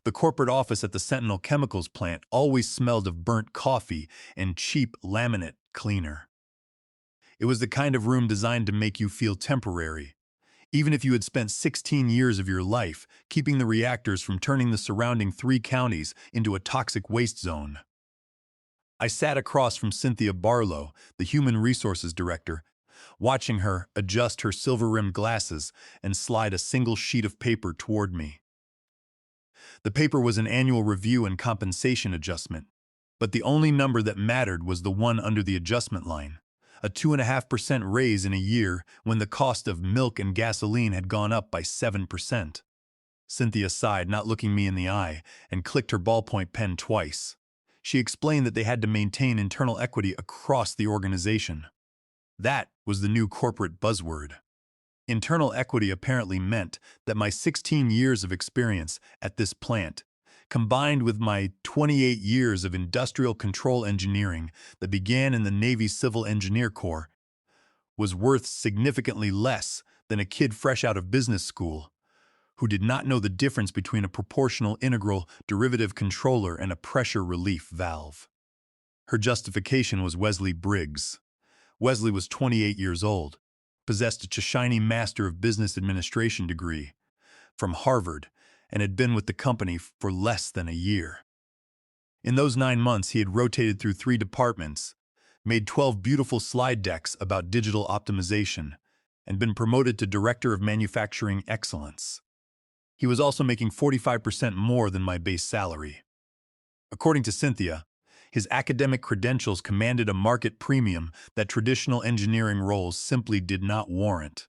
The corporate office at the Sentinel Chemicals plant always smelled of burnt coffee and cheap laminate cleaner. It was the kind of room designed to make you feel temporary, even if you had spent 16 years of your life keeping the reactors from turning the surrounding 3 counties into a toxic waste zone. I sat across from Cynthia Barlow, the Human Resources Director, watching her adjust her silver-rimmed glasses and slide a single sheet of paper toward me. The paper was an annual review and compensation adjustment, but the only number that mattered was the one under the adjustment line, a 2.5% raise in a year when the cost of milk and gasoline had gone up by 7%. Cynthia sighed, not looking me in the eye, and clicked her ballpoint pen twice. She explained that they had to maintain internal equity across the organization. That was the new corporate buzzword. Internal equity apparently meant that my 16 years of experience at this plant, combined with my 28 years of industrial control engineering that began in the Navy Civil Engineer Corps, was worth significantly less than a kid fresh out of business school who did not know the difference between a proportional integral derivative controller and a pressure relief valve. Her justification was Wesley Briggs. Wesley was 28 years old, possessed a Cheshire Master of Business Administration degree from Harvard, and had been with the company for less than a year. In those 9 months, he had rotated through 3 departments, made 12 beautiful slide decks about digital optimization, and been promoted to Director of Manufacturing Excellence. He was also making 45% more than my base salary. According to Cynthia, his academic credentials commanded a market premium that traditional engineering roles simply did not warrant.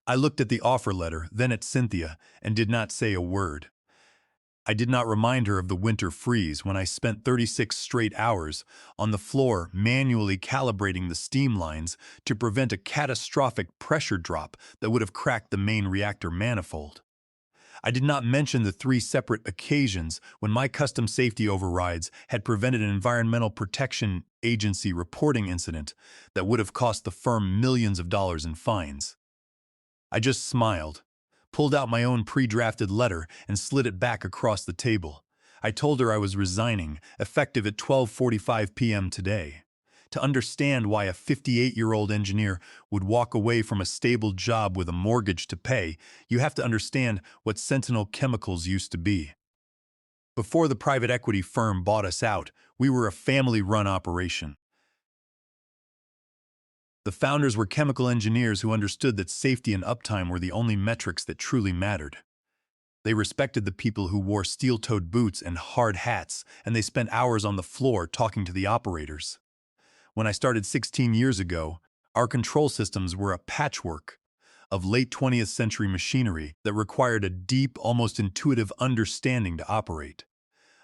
I looked at the offer letter, then at Cynthia, and did not say a word. I did not remind her of the winter freeze when I spent 36 straight hours on the floor manually calibrating the steam lines to prevent a catastrophic pressure drop that would have cracked the main reactor manifold. I did not mention the 3 separate occasions when my custom safety overrides had prevented an Environmental Protection Agency reporting incident that would have cost the firm millions of dollars in fines. I just smiled, pulled out my own pre-drafted letter, and slid it back across the table. I told her I was resigning, effective at 12:45 p.m. today. To understand why a 58-year-old engineer would walk away from a stable job with a mortgage to pay, you have to understand what Sentinel Chemicals used to be. Before the private equity firm bought us out, we were a family-run operation. The founders were chemical engineers who understood that safety and uptime were the only metrics that truly mattered. They respected the people who wore steel-toed boots and hard hats, and they spent hours on the floor talking to the operators. When I started 16 years ago, our control systems were a patchwork of late 20th century machinery that required a deep, almost intuitive understanding to operate.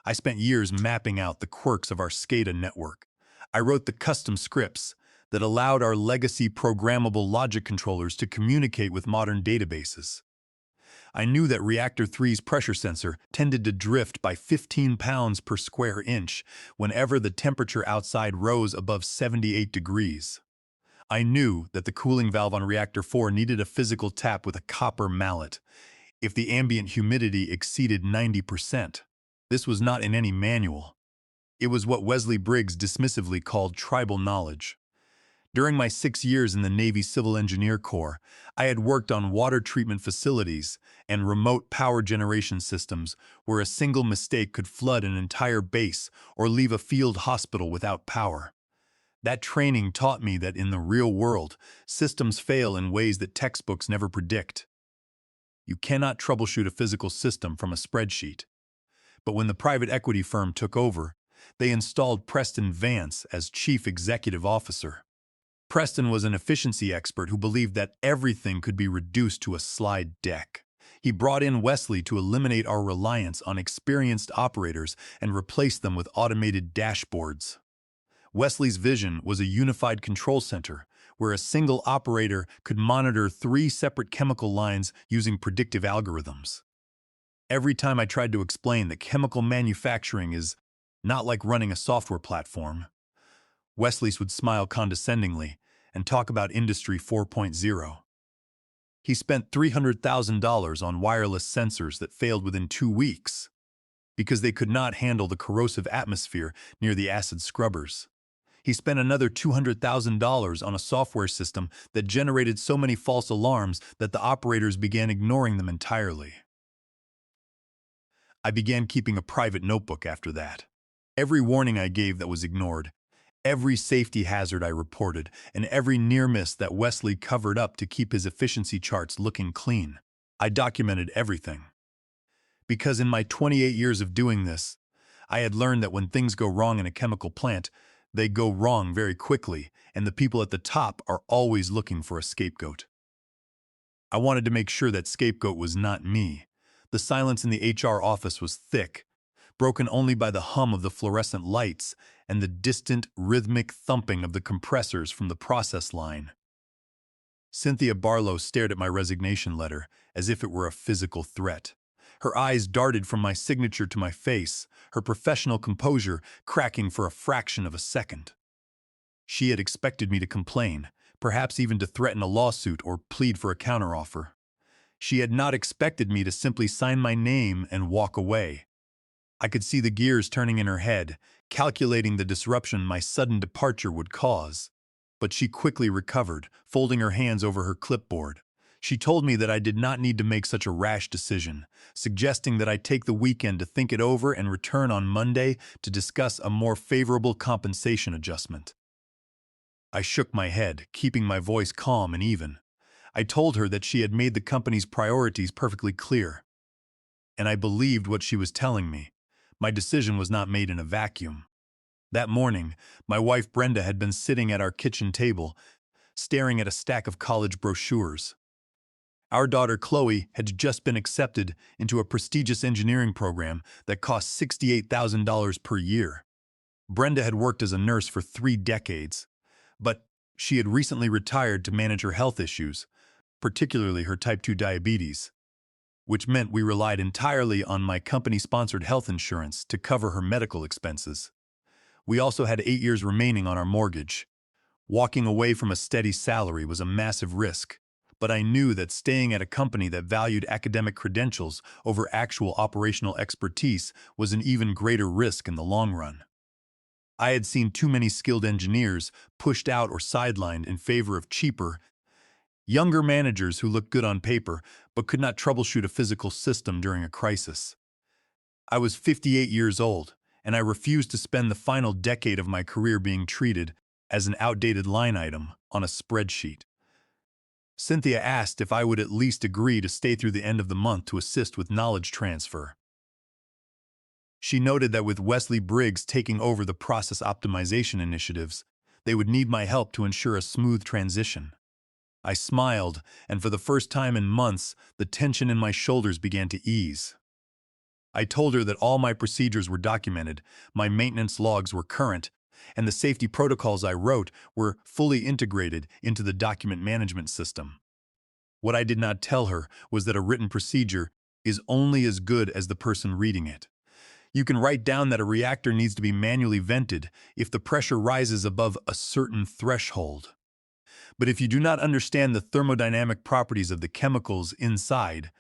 I spent years mapping out the quirks of our SCADA network. I wrote the custom scripts that allowed our legacy programmable logic controllers to communicate with modern databases. I knew that Reactor 3's pressure sensor tended to drift by 15 pounds per square inch whenever the temperature outside rose above 78 degrees. I knew that the cooling valve on Reactor 4 needed a physical tap with a copper mallet if the ambient humidity exceeded 90%. This was not in any manual. It was what Wesley Briggs dismissively called tribal knowledge. During my 6 years in the Navy Civil Engineer Corps, I had worked on water treatment facilities and remote power generation systems where a single mistake could flood an entire base or leave a field hospital without power. That training taught me that in the real world, systems fail in ways that textbooks never predict. You cannot troubleshoot a physical system from a spreadsheet. But when the private equity firm took over, they installed Preston Vance as chief executive officer. Preston was an efficiency expert who believed that everything could be reduced to a slide deck. He brought in Wesley to eliminate our reliance on experienced operators and replace them with automated dashboards. Wesley's vision was a unified control center, where a single operator could monitor 3 separate chemical lines using predictive algorithms. Every time I tried to explain that chemical manufacturing is not like running a software platform, Wesley would smile condescendingly and talk about Industry 4.0. He spent $300,000 on wireless sensors that failed within 2 weeks. because they could not handle the corrosive atmosphere near the acid scrubbers. He spent another $200,000 on a software system that generated so many false alarms that the operators began ignoring them entirely. I began keeping a private notebook after that. Every warning I gave that was ignored, every safety hazard I reported, and every near miss that Wesley covered up to keep his efficiency charts looking clean. I documented everything. Because in my 28 years of doing this, I had learned that when things go wrong in a chemical plant, they go wrong very quickly, and the people at the top are always looking for a scapegoat. I wanted to make sure that scapegoat was not me. The silence in the HR office was thick, broken only by the hum of the fluorescent lights and the distant, rhythmic thumping of the compressors from the process line. Cynthia Barlow stared at my resignation letter as if it were a physical threat. Her eyes darted from my signature to my face, her professional composure cracking for a fraction of a second. She had expected me to complain, perhaps even to threaten a lawsuit or plead for a counteroffer. She had not expected me to simply sign my name and walk away. I could see the gears turning in her head, calculating the disruption my sudden departure would cause. But she quickly recovered, folding her hands over her clipboard. She told me that I did not need to make such a rash decision, suggesting that I take the weekend to think it over and return on Monday to discuss a more favorable compensation adjustment. I shook my head, keeping my voice calm and even. I told her that she had made the company's priorities perfectly clear. And I believed what she was telling me. My decision was not made in a vacuum. That morning, my wife Brenda had been sitting at our kitchen table, staring at a stack of college brochures. Our daughter Chloe had just been accepted into a prestigious engineering program that cost $68,000 per year. Brenda had worked as a nurse for 3 decades, but she had recently retired to manage her health issues, particularly her type 2 diabetes, which meant we relied entirely on my company-sponsored health insurance to cover her medical expenses. We also had 8 years remaining on our mortgage. Walking away from a steady salary was a massive risk, but I knew that staying at a company that valued academic credentials over actual operational expertise was an even greater risk in the long run. I had seen too many skilled engineers pushed out or sidelined in favor of cheaper, younger managers who looked good on paper but could not troubleshoot a physical system during a crisis. I was 58 years old, and I refused to spend the final decade of my career being treated as an outdated line item on a spreadsheet. Cynthia asked if I would at least agree to stay through the end of the month to assist with knowledge transfer. She noted that with Wesley Briggs taking over the process optimization initiatives, they would need my help to ensure a smooth transition. I smiled, and for the first time in months, the tension in my shoulders began to ease. I told her that all my procedures were documented, my maintenance logs were current, and the safety protocols I wrote were fully integrated into the document management system. What I did not tell her was that a written procedure is only as good as the person reading it. You can write down that a reactor needs to be manually vented if the pressure rises above a certain threshold. But if you do not understand the thermodynamic properties of the chemicals inside,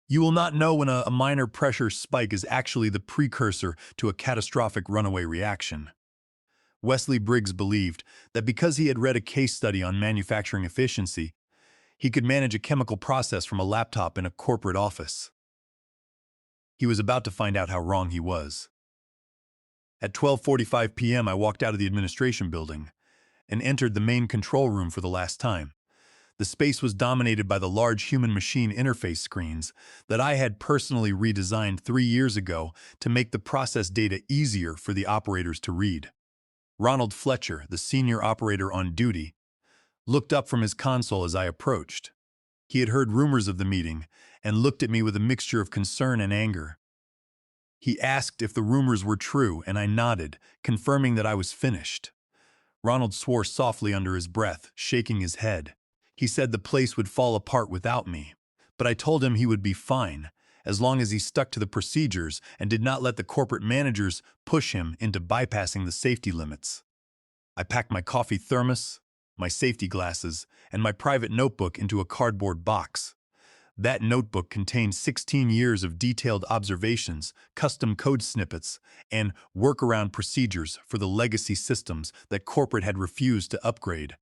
you will not know when a minor pressure spike is actually the precursor to a catastrophic runaway reaction. Wesley Briggs believed that because he had read a case study on manufacturing efficiency, he could manage a chemical process from a laptop in a corporate office. He was about to find out how wrong he was. At 12:45 p.m., I walked out of the administration building and entered the main control room for the last time. The space was dominated by the large human-machine interface screens that I had personally redesigned 3 years ago to make the process data easier for the operators to read. Ronald Fletcher, the senior operator on duty, looked up from his console as I approached. He had heard rumors of the meeting and looked at me with a mixture of concern and anger. He asked if the rumors were true, and I nodded, confirming that I was finished. Ronald swore softly under his breath, shaking his head. He said the place would fall apart without me, but I told him he would be fine, as long as he stuck to the procedures and did not let the corporate managers push him into bypassing the safety limits. I packed my coffee thermos, my safety glasses, and my private notebook into a cardboard box. That notebook contained 16 years of detailed observations, custom code snippets, and workaround procedures for the legacy systems that corporate had refused to upgrade.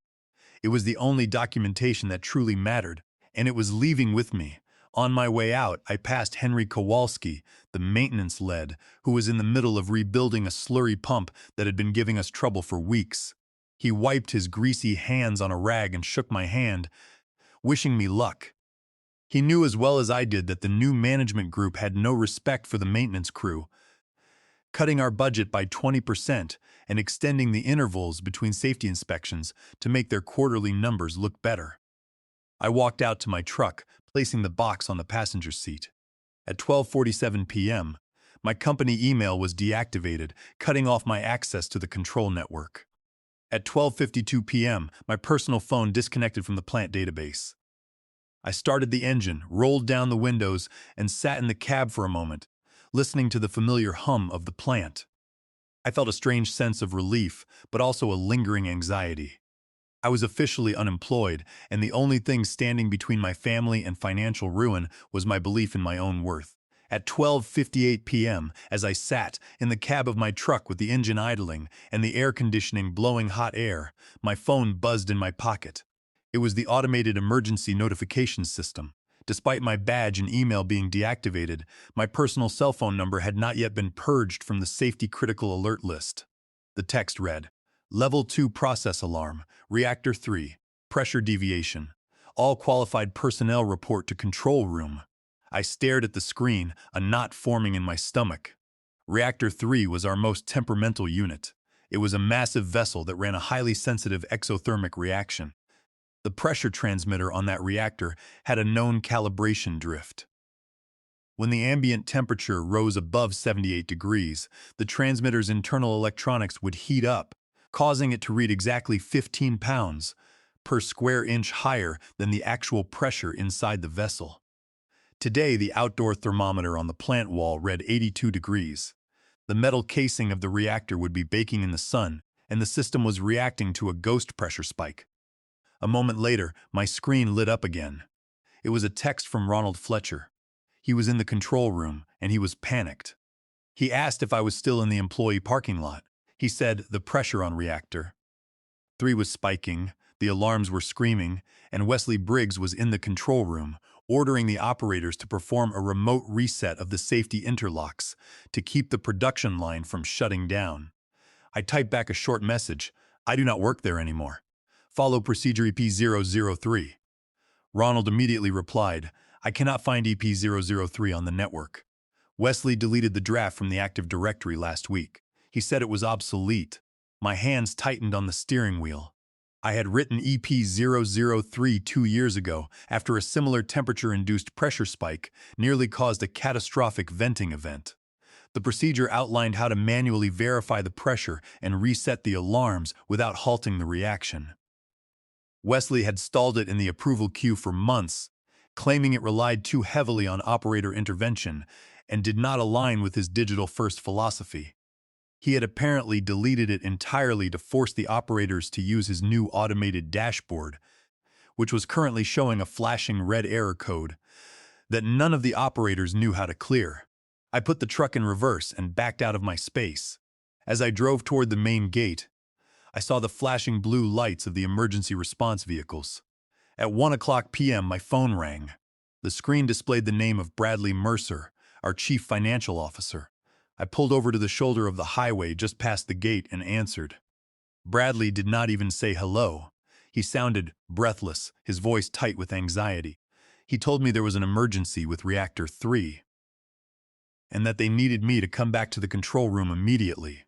It was the only documentation that truly mattered, and it was leaving with me. On my way out, I passed Henry Kowalski, the maintenance lead, who was in the middle of rebuilding a slurry pump that had been giving us trouble for weeks. He wiped his greasy hands on a rag and shook my hand, wishing me luck. He knew as well as I did that the new management group had no respect for the maintenance crew, cutting our budget by 20% and extending the intervals between safety inspections to make their quarterly numbers look better. I walked out to my truck, placing the box on the passenger seat. At 12:47 p.m., my company email was deactivated, cutting off my access to the control network. At 12:52 p.m., my personal phone disconnected from the plant database. I started the engine, rolled down the windows, and sat in the cab for a moment, listening to the familiar hum of the plant. I felt a strange sense of relief, but also a lingering anxiety. I was officially unemployed, and the only thing standing between my family and financial ruin was my belief in my own worth. At 12:58 p.m., as I sat in the cab of my truck with the engine idling and the air conditioning blowing hot air, my phone buzzed in my pocket. It was the automated emergency notification system. Despite my badge and email being deactivated, my personal cell phone number had not yet been purged from the safety critical alert list. The text read, Level 2 process alarm, Reactor 3, pressure deviation. All qualified personnel report to control room. I stared at the screen, a knot forming in my stomach. Reactor 3 was our most temperamental unit. It was a massive vessel that ran a highly sensitive exothermic reaction. The pressure transmitter on that reactor had a known calibration drift. When the ambient temperature rose above 78 degrees, the transmitter's internal electronics would heat up, causing it to read exactly 15 pounds per square inch higher than the actual pressure inside the vessel. Today, the outdoor thermometer on the plant wall read 82 degrees. The metal casing of the reactor would be baking in the sun, and the system was reacting to a ghost pressure spike. A moment later, my screen lit up again. It was a text from Ronald Fletcher. He was in the control room, and he was panicked. He asked if I was still in the employee parking lot. He said the pressure on reactor 3 was spiking, the alarms were screaming, and Wesley Briggs was in the control room, ordering the operators to perform a remote reset of the safety interlocks to keep the production line from shutting down. I typed back a short message. I do not work there anymore. Follow procedure EP003. Ronald immediately replied, I cannot find EP003 on the network. Wesley deleted the draft from the Active Directory last week. He said it was obsolete. My hands tightened on the steering wheel. I had written EP003 2 years ago after a similar temperature-induced pressure spike nearly caused a catastrophic venting event. The procedure outlined how to manually verify the pressure and reset the alarms without halting the reaction. Wesley had stalled it in the approval queue for months, claiming it relied too heavily on operator intervention and did not align with his digital-first philosophy. He had apparently deleted it entirely to force the operators to use his new automated dashboard, which was currently showing a flashing red error code that none of the operators knew how to clear. I put the truck in reverse and backed out of my space. As I drove toward the main gate, I saw the flashing blue lights of the emergency response vehicles. At 1:00 p.m., my phone rang. The screen displayed the name of Bradley Mercer, our chief financial officer. I pulled over to the shoulder of the highway just past the gate and answered. Bradley did not even say hello. He sounded breathless, his voice tight with anxiety. He told me there was an emergency with Reactor 3 and that they needed me to come back to the control room immediately.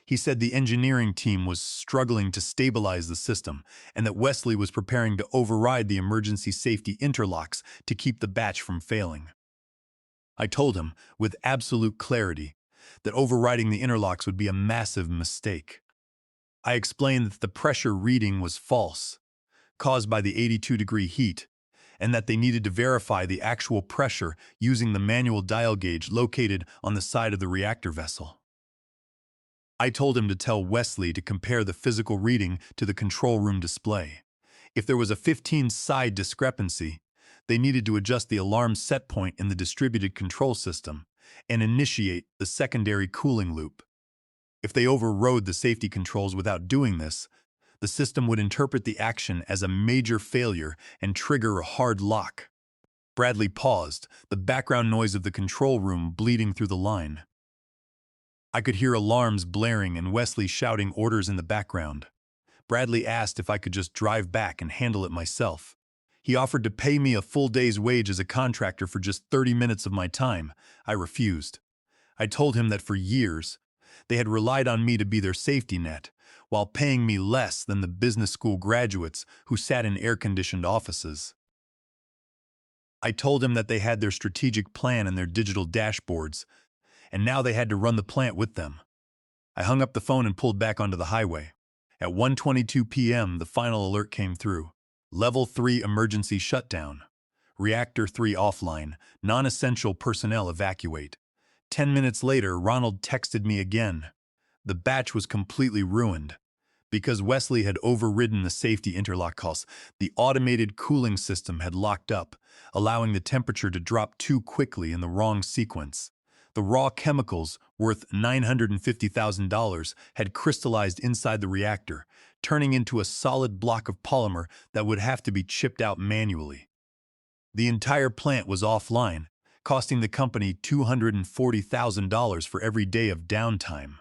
He said the engineering team was struggling to stabilize the system and that Wesley was preparing to override the emergency safety interlocks to keep the batch from failing. I told him, with absolute clarity, that overriding the interlocks would be a massive mistake. I explained that the pressure reading was false, caused by the 82-degree heat, and that they needed to verify the actual pressure using the manual dial gauge located on the side of the reactor vessel. I told him to tell Wesley to compare the physical reading to the control room display. If there was a 15-side discrepancy, They needed to adjust the alarm set point in the distributed control system and initiate the secondary cooling loop. If they overrode the safety controls without doing this, the system would interpret the action as a major failure and trigger a hard lock. Bradley paused, the background noise of the control room bleeding through the line. I could hear alarms blaring and Wesley shouting orders in the background. Bradley asked if I could just drive back and handle it myself. He offered to pay me a full day's wage as a contractor for just 30 minutes of my time. I refused. I told him that for years, they had relied on me to be their safety net, while paying me less than the business school graduates who sat in air-conditioned offices. I told him that they had their strategic plan and their digital dashboards, and now they had to run the plant with them. I hung up the phone and pulled back onto the highway. At 1:22 p.m., the final alert came through. Level 3 emergency shutdown. Reactor 3 offline. Non-essential personnel evacuate. 10 minutes later, Ronald texted me again. The batch was completely ruined. Because Wesley had overridden the safety interlock calls, the automated cooling system had locked up, allowing the temperature to drop too quickly in the wrong sequence. The raw chemicals, worth $950,000, had crystallized inside the reactor, turning into a solid block of polymer that would have to be chipped out manually. The entire plant was offline, costing the company $240,000 for every day of downtime.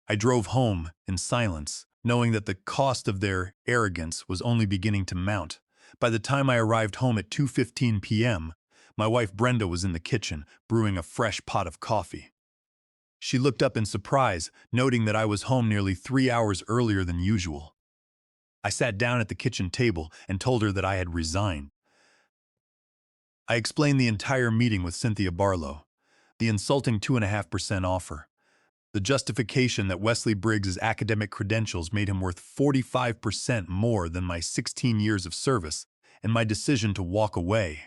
I drove home in silence, knowing that the cost of their arrogance was only beginning to mount. By the time I arrived home at 2:15 p.m., my wife Brenda was in the kitchen, brewing a fresh pot of coffee. She looked up in surprise, noting that I was home nearly 3 hours earlier than usual. I sat down at the kitchen table and told her that I had resigned. I explained the entire meeting with Cynthia Barlow, the insulting 2.5% offer, the justification that Wesley Briggs's academic credentials made him worth 45% more than my 16 years of service, and my decision to walk away.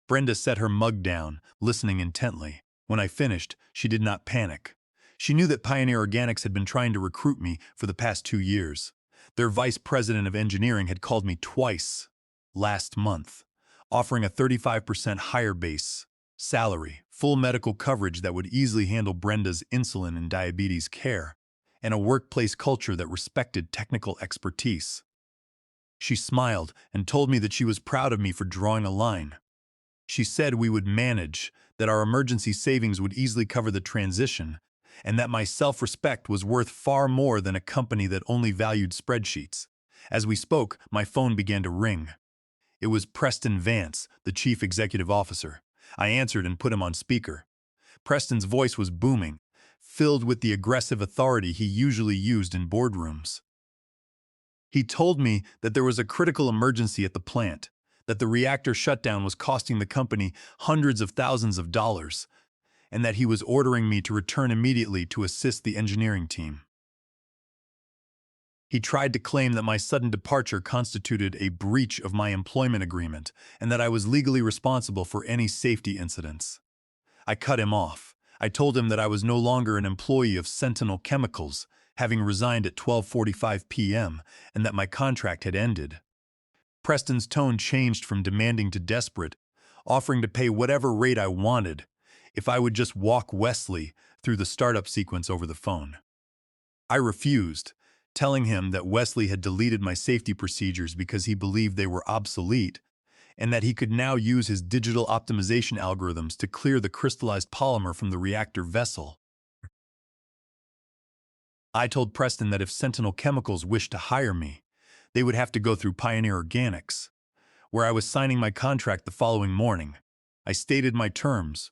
Brenda set her mug down, listening intently. When I finished, she did not panic. She knew that Pioneer Organics had been trying to recruit me for the past 2 years. Their vice president of engineering had called me twice last month, offering a 35% higher base salary, full medical coverage that would easily handle Brenda's insulin and diabetes care, and a workplace culture that respected technical expertise. She smiled and told me that she was proud of me for drawing a line. She said we would manage, that our emergency savings would easily cover the transition, and that my self-respect was worth far more than a company that only valued spreadsheets. As we spoke, my phone began to ring. It was Preston Vance, the chief executive officer. I answered and put him on speaker. Preston's voice was booming, filled with the aggressive authority he usually used in boardrooms. He told me that there was a critical emergency at the plant, that the reactor shutdown was costing the company hundreds of thousands of dollars, and that he was ordering me to return immediately to assist the engineering team. He tried to claim that my sudden departure constituted a breach of my employment agreement and that I was legally responsible for any safety incidents. I cut him off. I told him that I was no longer an employee of Sentinel Chemicals, having resigned at 12:45 p.m., and that my contract had ended. Preston's tone changed from demanding to desperate, offering to pay whatever rate I wanted if I would just walk Wesley through the startup sequence over the phone. I refused, telling him that Wesley had deleted my safety procedures because he believed they were obsolete, and that he could now use his digital optimization algorithms to clear the crystallized polymer from the reactor vessel. I told Preston that if Sentinel Chemicals wished to hire me, they would have to go through Pioneer Organics, where I was signing my contract the following morning. I stated my terms: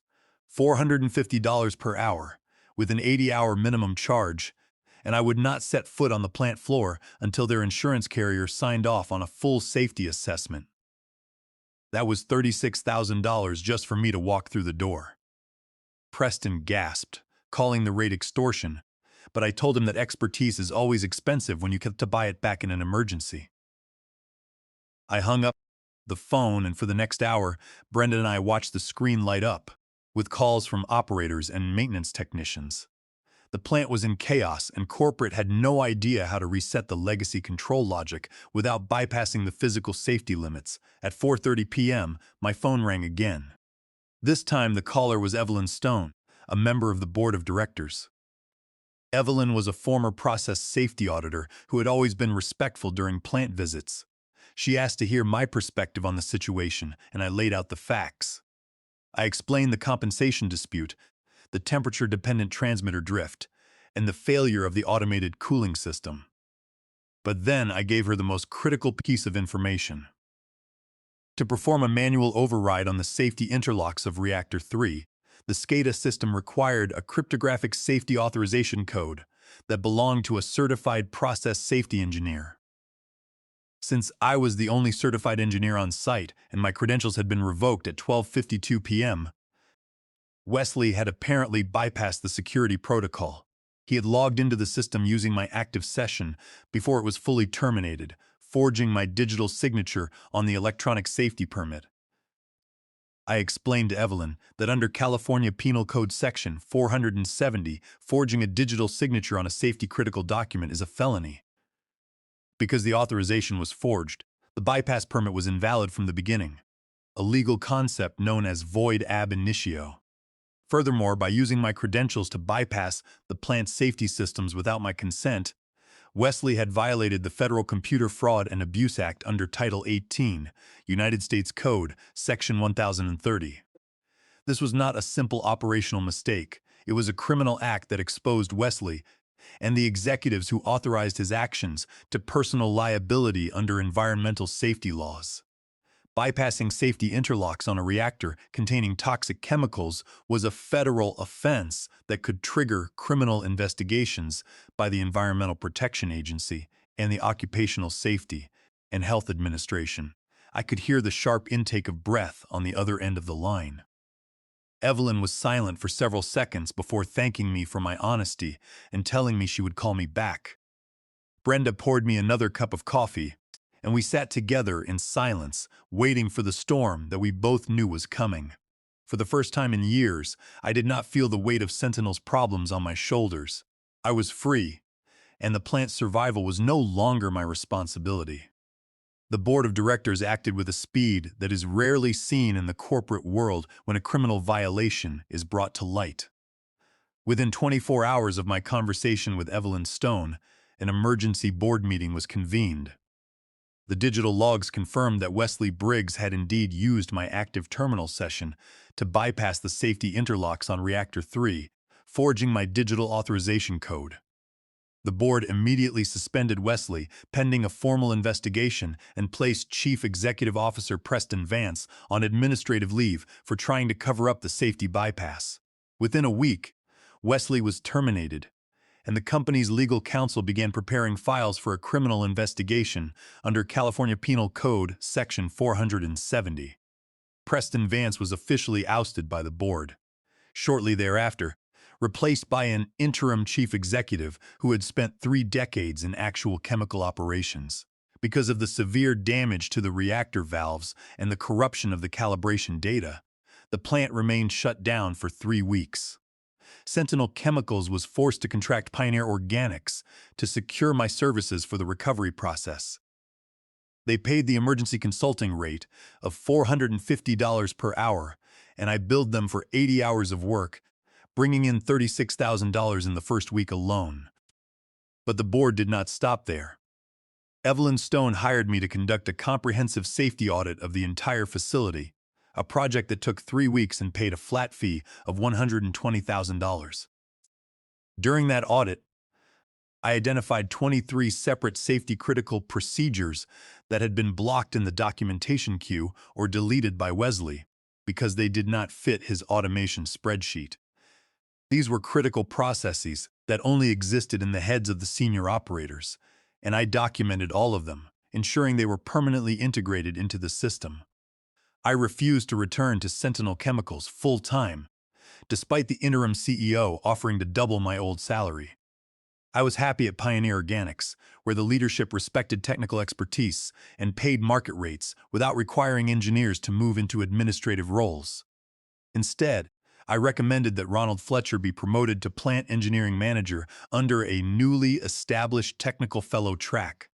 $450 per hour, with an 80-hour minimum charge, and I would not set foot on the plant floor until their insurance carrier signed off on a full safety assessment. That was $36,000 just for me to walk through the door. Preston gasped, calling the rate extortion, but I told him that expertise is always expensive when you have to buy it back in an emergency. I hung up the phone, and for the next hour, Brendan and I watched the screen light up, with calls from operators and maintenance technicians. The plant was in chaos, and corporate had no idea how to reset the legacy control logic without bypassing the physical safety limits. At 4:30 p.m., my phone rang again. This time, the caller was Evelyn Stone, a member of the board of directors. Evelyn was a former process safety auditor who had always been respectful during plant visits. She asked to hear my perspective on the situation, and I laid out the facts. I explained the compensation dispute, the temperature-dependent transmitter drift, and the failure of the automated cooling system. But then I gave her the most critical piece of information. To perform a manual override on the safety interlocks of Reactor 3, the SCADA system required a cryptographic safety authorization code that belonged to a certified process safety engineer. Since I was the only certified engineer on site and my credentials had been revoked at 12:52 p.m., Wesley had apparently bypassed the security protocol. He had logged into the system using my active session before it was fully terminated, forging my digital signature on the electronic safety permit. I explained to Evelyn that under California Penal Code Section 470, forging a digital signature on a safety-critical document is a felony. Because the authorization was forged, the bypass permit was invalid from the beginning, a legal concept known as void ab initio. Furthermore, by using my credentials to bypass the plant's safety systems without my consent, Wesley had violated the Federal Computer Fraud and Abuse Act under Title 18, United States Code, Section 1030. This was not a simple operational mistake. It was a criminal act that exposed Wesley and the executives who authorized his actions to personal liability under environmental safety laws. Bypassing safety interlocks on a reactor containing toxic chemicals was a federal offense that could trigger criminal investigations by the Environmental Protection Agency and the Occupational Safety and Health Administration. I could hear the sharp intake of breath on the other end of the line. Evelyn was silent for several seconds before thanking me for my honesty and telling me she would call me back. Brenda poured me another cup of coffee, and we sat together in silence, waiting for the storm that we both knew was coming. For the first time in years, I did not feel the weight of Sentinel's problems on my shoulders. I was free, and the plant's survival was no longer my responsibility. The board of directors acted with a speed that is rarely seen in the corporate world when a criminal violation is brought to light. Within 24 hours of my conversation with Evelyn Stone, an emergency board meeting was convened. The digital logs confirmed that Wesley Briggs had indeed used my active terminal session to bypass the safety interlocks on Reactor 3, forging my digital authorization code. The board immediately suspended Wesley, pending a formal investigation, and placed Chief Executive Officer Preston Vance on administrative leave for trying to cover up the safety bypass. Within a week, Wesley was terminated, and the company's legal counsel began preparing files for a criminal investigation under California Penal Code Section 470. Preston Vance was officially ousted by the board. Shortly thereafter, replaced by an interim chief executive who had spent 3 decades in actual chemical operations. Because of the severe damage to the reactor valves and the corruption of the calibration data, the plant remained shut down for 3 weeks. Sentinel Chemicals was forced to contract Pioneer Organics to secure my services for the recovery process. They paid the emergency consulting rate of $450 per hour, and I billed them for 80 hours of work, bringing in $36,000 in the first week alone. But the board did not stop there. Evelyn Stone hired me to conduct a comprehensive safety audit of the entire facility, a project that took 3 weeks and paid a flat fee of $120,000. During that audit, I identified 23 separate safety-critical procedures that had been blocked in the documentation queue or deleted by Wesley because they did not fit his automation spreadsheet. These were critical processes that only existed in the heads of the senior operators, and I documented all of them, ensuring they were permanently integrated into the system. I refused to return to Sentinel Chemicals full-time, despite the interim CEO offering to double my old salary. I was happy at Pioneer Organics, where the leadership respected technical expertise and paid market rates without requiring engineers to move into administrative roles. Instead, I recommended that Ronald Fletcher be promoted to plant engineering manager under a newly established technical fellow track.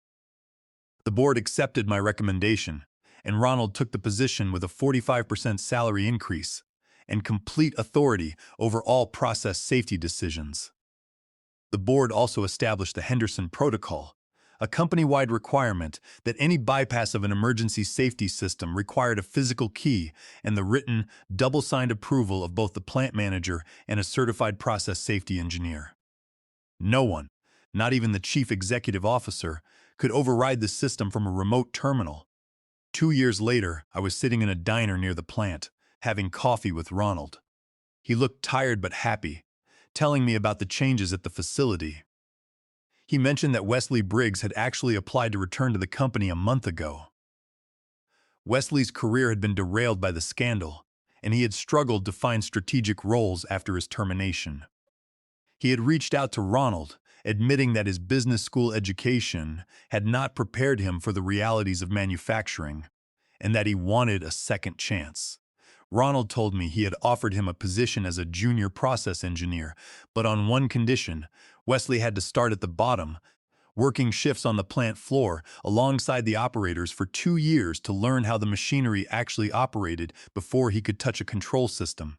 The board accepted my recommendation, and Ronald took the position with a 45% salary increase and complete authority over all process safety decisions. The board also established the Henderson Protocol, a company-wide requirement that any bypass of an emergency safety system required a physical key and the written, double-signed approval of both the plant manager and a certified process safety engineer. No one, not even the chief executive officer, could override the system from a remote terminal. 2 years later, I was sitting in a diner near the plant, having coffee with Ronald. He looked tired but happy, telling me about the changes at the facility. He mentioned that Wesley Briggs had actually applied to return to the company a month ago. Wesley's career had been derailed by the scandal, and he had struggled to find strategic roles after his termination. He had reached out to Ronald, admitting that his business school education had not prepared him for the realities of manufacturing, and that he wanted a second chance. Ronald told me he had offered him a position as a junior process engineer, but on one condition: Wesley had to start at the bottom, working shifts on the plant floor alongside the operators for 2 years to learn how the machinery actually operated before he could touch a control system.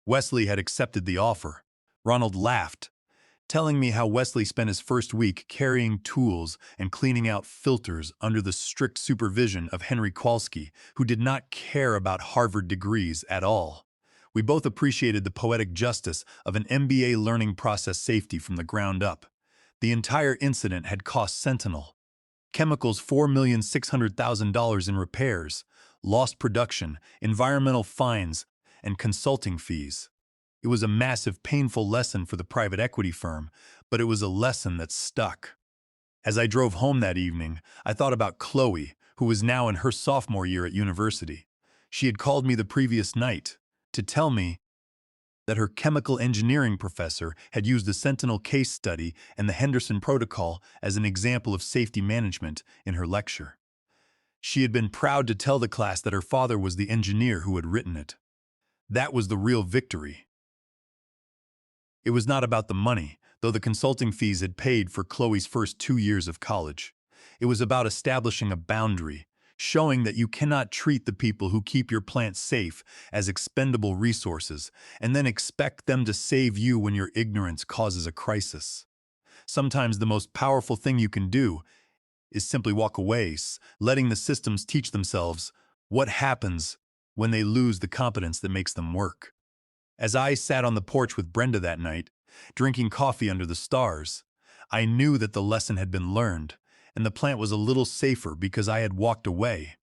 Wesley had accepted the offer. Ronald laughed, telling me how Wesley spent his first week carrying tools and cleaning out filters under the strict supervision of Henry Kowalski, who did not care about Harvard degrees at all. We both appreciated the poetic justice of an MBA learning process safety from the ground up. The entire incident had cost Sentinel Chemicals $4,600,000 in repairs, lost production, environmental fines, and consulting fees. It was a massive, painful lesson for the private equity firm, but it was a lesson that stuck. As I drove home that evening, I thought about Chloe, who was now in her sophomore year at university. She had called me the previous night to tell me that her chemical engineering professor had used the Sentinel case study and the Henderson Protocol as an example of safety management in her lecture. She had been proud to tell the class that her father was the engineer who had written it. That was the real victory. It was not about the money, though the consulting fees had paid for Chloe's first 2 years of college. It was about establishing a boundary, showing that you cannot treat the people who keep your plant safe as expendable resources and then expect them to save you when your ignorance causes a crisis. Sometimes the most powerful thing you can do is simply walk away, letting the systems teach themselves what happens when they lose the competence that makes them work. As I sat on the porch with Brenda that night, drinking coffee under the stars, I knew that the lesson had been learned, and the plant was a little safer because I had walked away.